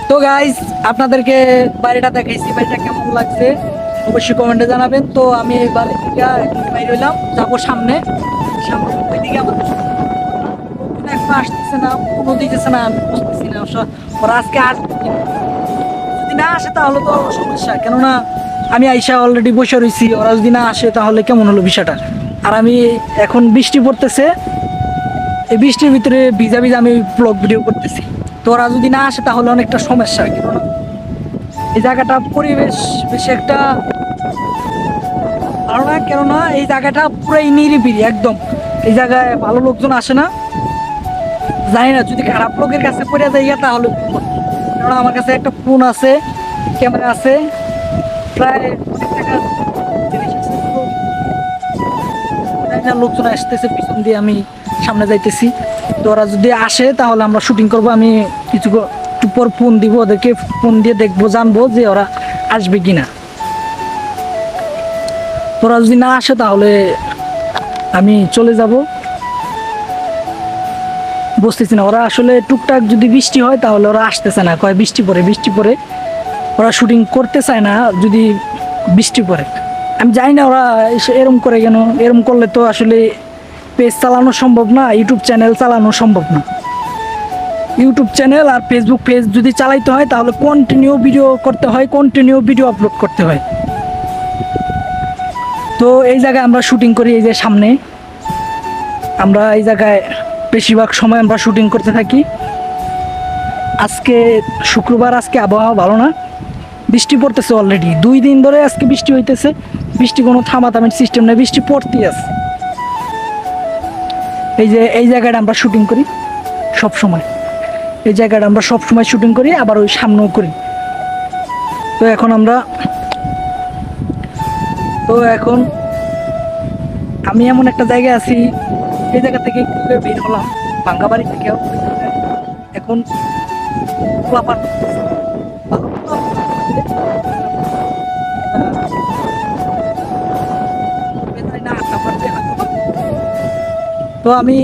তো গাইস, আপনাদেরকে বাড়িটা দেখাইছি, বাড়িটা কেমন লাগছে অবশ্যই কমেন্টে জানাবেন। তো আমি এই বাড়ি থেকে এখন বাইরে হইলাম, যাবো সামনে সামনে ওইদিকে আমাদের এখন আসতেছে না, কোনো দিতেছে না, আমি বুঝতেছি না ওরা আজকে আসবে কিনা। যদি না আসে তাহলে তো সমস্যা, কেননা আমি আইসা অলরেডি বসে রয়েছি, ওরা যদি না আসে তাহলে কেমন হলো বিষয়টা। আর আমি এখন বৃষ্টি পড়তেছে, এই বৃষ্টির ভিতরে ভিজা ভিজা আমি ব্লগ ভিডিও করতেছি। তো ওরা যদি না আসে তাহলে অনেকটা সমস্যা, কেননা এই জায়গাটা পরিবেশ বেশি একটা ভালো না, কেননা এই জায়গাটা পুরাই নিরিবিলি একদম। এই জায়গায় ভালো লোকজন আসে না, জানি না যদি খারাপ লোকের কাছে পড়ে যাই তাহলে বিপদ। কেননা আমার কাছে একটা ফোন আছে, ক্যামেরা আছে, প্রায় অনেক টাকার জিনিস আছে। তো জানি না লোকজন আসতেছে পিছন দিয়ে, আমি সামনে যাইতেছি। তো ওরা যদি আসে তাহলে আমরা শুটিং করব। আমি একটু পর ফোন দিব ওদেরকে, ফোন দিয়ে দেখবো, জানবো যে ওরা আসবে কিনা। ওরা যদি না আসে তাহলে আমি চলে যাব। বুঝতেছি না, ওরা আসলে টুকটাক যদি বৃষ্টি হয় তাহলে ওরা আসতেছে না, কয় বৃষ্টি পড়ে বৃষ্টি পড়ে, ওরা শুটিং করতে চায় না যদি বৃষ্টি পড়ে। আমি জানি না ওরা এরম করে কেন। এরম করলে তো আসলে পেজ চালানো সম্ভব না, ইউটিউব চ্যানেল চালানো সম্ভব না। ইউটিউব চ্যানেল আর ফেসবুক পেজ যদি চালাইতে হয় তাহলে কন্টিনিউ ভিডিও করতে হয়, কন্টিনিউ ভিডিও আপলোড করতে হয়। তো এই জায়গায় আমরা শুটিং করি, এই যে সামনে আমরা এই জায়গায় বেশিরভাগ সময় আমরা শুটিং করতে থাকি। আজকে শুক্রবার, আজকে আবহাওয়া ভালো না, বৃষ্টি পড়তেছে অলরেডি 2 দিন ধরে আজকে বৃষ্টি হইতেছে। বৃষ্টি কোনো থামাথামির সিস্টেম নেই, বৃষ্টি পড়তেই আছে। এই যে এই জায়গাটা আমরা শুটিং করি সব সময়, এই জায়গাটা আমরা সব সময় শুটিং করি, আবার ওই সামনেও করি। তো এখন আমি এমন একটা জায়গায় আছি, এই জায়গা থেকে বের হলাম বাঙ্গা বাড়ি থেকে। এখন পোলাপান তো আমি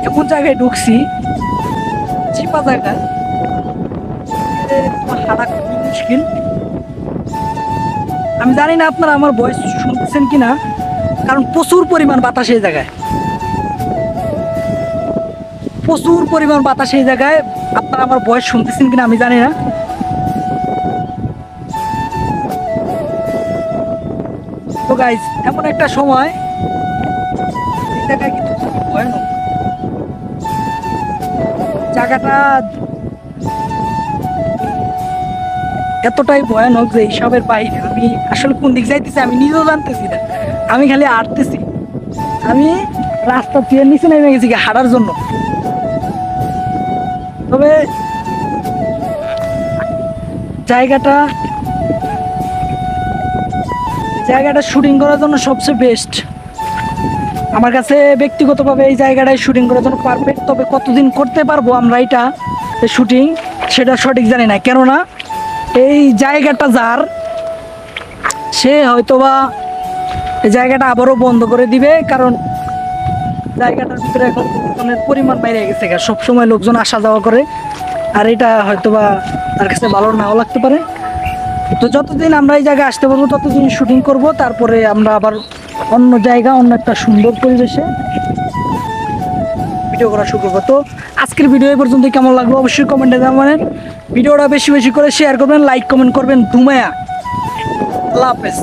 এমন জায়গায় ঢুকছি, চিপা জায়গায়, হাঁটা খুবই মুশকিল। আমি জানি না আপনারা আমার ভয়েস শুনতেছেন কিনা, কারণ প্রচুর পরিমাণ বাতাস এই জায়গায়, প্রচুর পরিমাণ বাতাস এই জায়গায়। আপনারা আমার ভয়েস শুনতেছেন কিনা আমি জানি না। তো গাইস, এমন একটা সময় এই জায়গায় কিন্তু খুবই ভয়ানক জায়গাটা, এতটাই ভয়ানক যে এইসবের বাইরে আমি আসলে কোন দিক যাইতেছি আমি নিজেও জানতেছি না। আমি খালি হাঁটতেছি, আমি রাস্তা দিয়ে নিচে নেমে গেছি হাঁটার জন্য। তবে জায়গাটা শুটিং করার জন্য সবচেয়ে বেস্ট আমার কাছে ব্যক্তিগতভাবে। এই জায়গাটায় শুটিং করার জন্য পারফেক্ট। তবে কতদিন করতে পারবো আমরা এটা শুটিং সেটা সঠিক জানি না, কেননা এই জায়গাটা যার, সে হয়তোবা এই জায়গাটা আবারও বন্ধ করে দিবে, কারণ জায়গাটার ভিতরে এখন লোকজনের পরিমাণ বাইরে গেছে, সবসময় লোকজন আসা যাওয়া করে। আর এটা হয়তোবা তার কাছে ভালো নাও লাগতে পারে। তো যতদিন আমরা এই জায়গায় আসতে পারবো ততদিন শুটিং করব, তারপরে আমরা আবার অন্য জায়গা, অন্য একটা সুন্দর পরিবেশে ভিডিও করা শুরু করবো। তো আজকের ভিডিও এই পর্যন্ত কেমন লাগলো অবশ্যই কমেন্টে জানাবেন। ভিডিওটা বেশি বেশি করে শেয়ার করবেন, লাইক কমেন্ট করবেন। ধুমায়া, আল্লাহ হাফেজ।